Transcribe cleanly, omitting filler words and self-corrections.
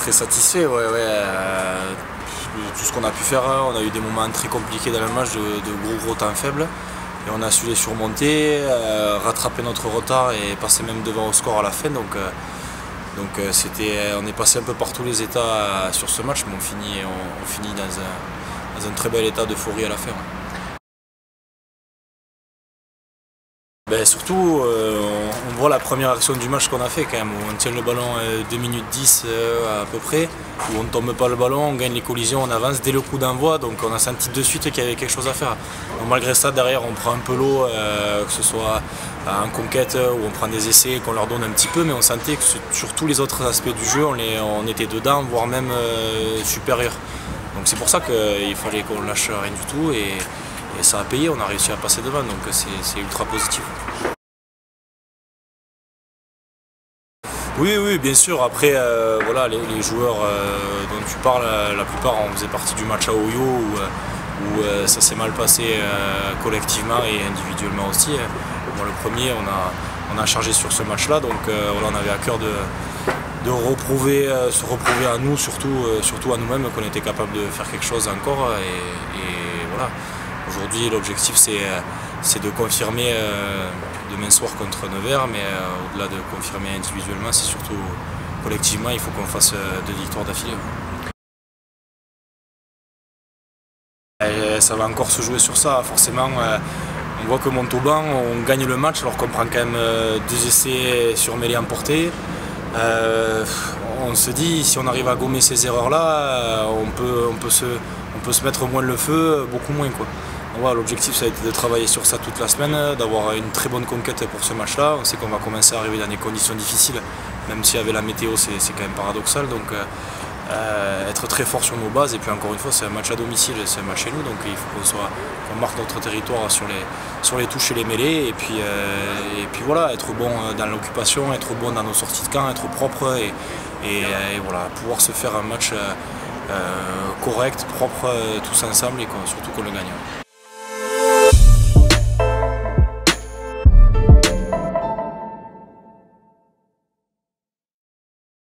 très satisfait. Ouais, tout ce qu'on a pu faire, on a eu des moments très compliqués dans le match, de gros temps faibles. Et on a su les surmonter, rattraper notre retard et passer même devant au score à la fin. Donc on est passé un peu par tous les états sur ce match, mais on finit dans un très bel état d'euphorie à la fin. Surtout, on voit la première action du match qu'on a fait quand même, où on tient le ballon 2 minutes 10 à peu près, où on ne tombe pas le ballon, on gagne les collisions, on avance dès le coup d'envoi, donc on a senti de suite qu'il y avait quelque chose à faire. Donc, malgré ça, derrière on prend un peu l'eau, que ce soit en conquête où on prend des essais, qu'on leur donne un petit peu, mais on sentait que sur tous les autres aspects du jeu, on était dedans, voire même supérieur. Donc c'est pour ça qu'il fallait qu'on lâche rien du tout. Et ça a payé, on a réussi à passer devant, donc c'est ultra positif. Oui, bien sûr. Après, voilà, les joueurs dont tu parles, la plupart on faisait partie du match à Oyo où ça s'est mal passé collectivement et individuellement aussi. Moi, le premier, on a chargé sur ce match-là, donc voilà, on avait à cœur de se reprouver à nous, surtout à nous-mêmes, qu'on était capable de faire quelque chose encore. Et voilà. Aujourd'hui, l'objectif c'est de confirmer demain soir contre Nevers, mais au-delà de confirmer individuellement, c'est surtout collectivement, il faut qu'on fasse 2 victoires d'affilée. Ça va encore se jouer sur ça, forcément. On voit que Montauban, on gagne le match alors qu'on prend quand même 2 essais sur mêlée emportés. On se dit, si on arrive à gommer ces erreurs-là, on peut se mettre moins le feu, beaucoup moins, quoi. Voilà, l'objectif ça a été de travailler sur ça toute la semaine, d'avoir une très bonne conquête pour ce match-là. On sait qu'on va commencer à arriver dans des conditions difficiles, même si avec la météo c'est quand même paradoxal. Donc être très fort sur nos bases, et puis encore une fois c'est un match à domicile, c'est un match chez nous, donc il faut qu'on marque notre territoire sur les touches et les mêlées, et puis voilà, être bon dans l'occupation, être bon dans nos sorties de camp, être propre et voilà, pouvoir se faire un match correct, propre, tous ensemble, et surtout qu'on le gagne.